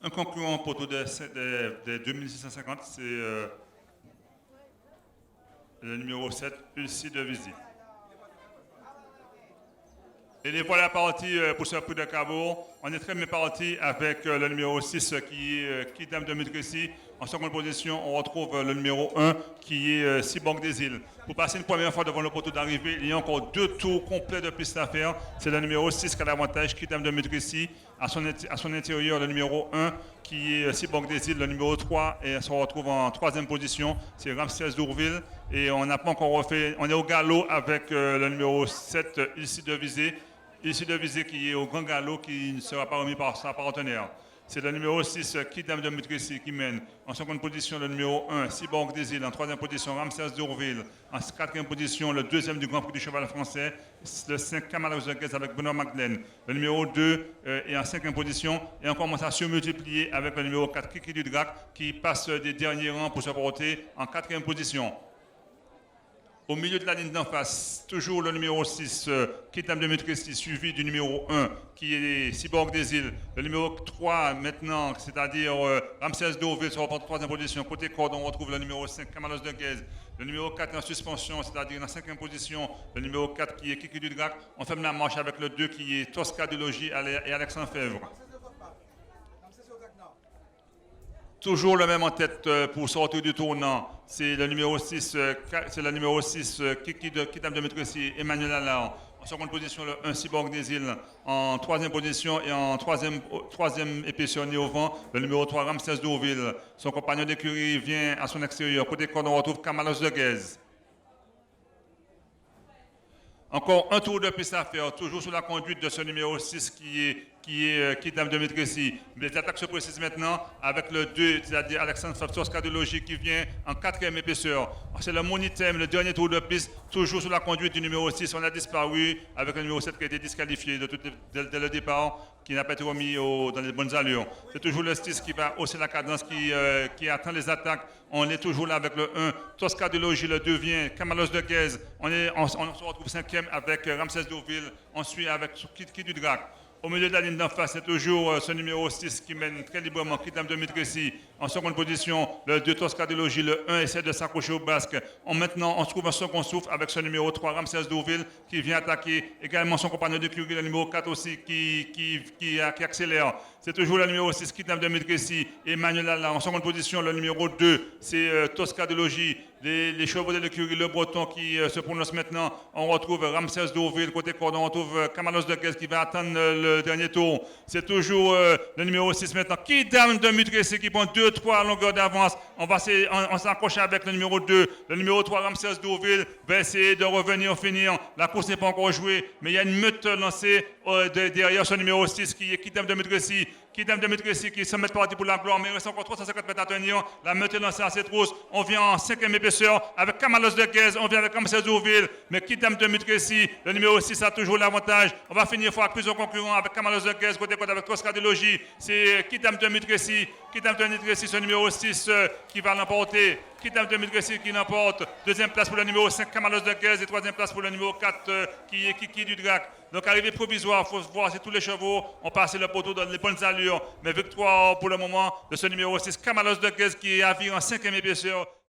Un concurrent poteau de 2650, c'est le numéro 7, Ulci de Vizy. Et les voilà partis pour ce prix de Cabourg. On est très bien parti avec le numéro 6 qui est Dame de Métrécy. En seconde position, on retrouve le numéro 1 qui est Cyborg des Îles. Pour passer une première fois devant le poteau d'arrivée, il y a encore 2 tours complets de piste à faire. C'est le numéro 6 qui a l'avantage, qui est Dame de Métrécy. À son intérieur, le numéro 1 qui est Cyborg des Îles, le numéro 3 et se retrouve en troisième position. C'est Ramsès d'Ourville. Et on n'a pas encore refait, on est au galop avec le numéro 7 ici de Visée. Ici de Visée qui est au grand galop qui ne sera pas remis par sa partenaire. C'est le numéro 6, Kidam de Métrécy, qui mène. En seconde position, le numéro 1, Cyborg des Îles. En troisième position, Ramsès d'Ourville. En quatrième position, le deuxième du Grand Prix du Cheval français, le 5, Kamal Rodriguez avec Benoît Magdelaine. Le numéro 2 est en cinquième position. Et on commence à se multiplier avec le numéro 4, Kiki du Drac, qui passe des derniers rangs pour se porter en quatrième position. Au milieu de la ligne d'en face, toujours le numéro 6, Kitam de Métrécy, suivi du numéro 1, qui est Cyborg des Îles. Le numéro 3, maintenant, c'est-à-dire Ramsès d'Ourville, se reporte en troisième position. Côté corde, on retrouve le numéro 5, Camalos de Guèze. Le numéro 4 en suspension, c'est-à-dire en cinquième position. Le numéro 4 qui est Kiki du Drac. On ferme la marche avec le 2 qui est Tosca de Logis et Alexandre Fèvre. Toujours le même en tête pour sortir du tournant. C'est le numéro 6, Kiki de Métrécy, Emmanuel Allard. En seconde position, le 1 Cyborg des Îles. En troisième position et en troisième épaisseur au vent, le numéro 3 Ramsès d'Ourville. Son compagnon d'écurie vient à son extérieur. Côté corde, on retrouve Kamalos de Guèze. Encore un tour de piste à faire, toujours sous la conduite de ce numéro 6 qui est Dame de Métrécy. Les attaques se précisent maintenant avec le 2, c'est-à-dire Alexandre Fabsos Cardiologie qui vient en quatrième épaisseur. C'est le Monitem, le dernier tour de piste, toujours sous la conduite du numéro 6. On a disparu avec le numéro 7 qui a été disqualifié dès le départ, qui n'a pas été remis dans les bonnes allures. C'est toujours le 6 qui va hausser la cadence, qui attend les attaques. On est toujours là avec le 1, Tosca de Logis, le 2 vient, Camalos de Guèze. On se retrouve cinquième avec Ramsès d'Ourville. On suit avec Kiki du Drac. Au milieu de la ligne d'en face, c'est toujours ce numéro 6 qui mène très librement, Kidam de Métrécy. En seconde position, le 2 Tosca de Logis, le 1 essaie de s'accrocher au basque. Maintenant, on se trouve un second souffle avec ce numéro 3, Ramsès d'Ourville, qui vient attaquer. Également son compagnon de curie, le numéro 4 aussi, qui accélère. C'est toujours le numéro 6, Kidam de Métrécy, Emmanuel Allard. En seconde position, le numéro 2, c'est Tosca de Logis. Les chevaux de l'écurie, le breton qui se prononce maintenant. On retrouve Ramsès d'Ourville, côté corde, on retrouve Camalos de Guèze qui va attendre le dernier tour. C'est toujours le numéro 6 maintenant. Kidam de Métrécy qui prend 2-3 à longueur d'avance. On s'accroche avec le numéro 2. Le numéro 3, Ramsès d'Ourville, va essayer de revenir finir. La course n'est pas encore jouée, mais il y a une meute lancée derrière ce numéro 6 qui est Kidam de Métrécy. Kidam de Métrécy qui se met parti pour la gloire, mais il reste encore 350 mètres à tenir. La meute est lancée à ses trousses. On vient en cinquième épaisseur avec Camalos de Guèze. On vient avec Ramsès d'Ourville. Mais Kidam de Métrécy, le numéro 6 a toujours l'avantage. On va finir fois avec plusieurs concurrents avec Camalos de Guèze, côté côte avec Tosca de Logis. C'est Kidam de Métrécy. Kidam de Métrécy, ce numéro 6 qui va l'emporter. Kidam de Métrécy qui l'emporte. Deuxième place pour le numéro 5, Camalos de Guèze. Et troisième place pour le numéro 4 qui est Kiki du Drac. Donc arrivée provisoire, il faut voir si tous les chevaux ont passé le poteau dans les bonnes allures. Mais victoire pour le moment de ce numéro 6, Camalos de Guèze qui est à en cinquième épaisseur.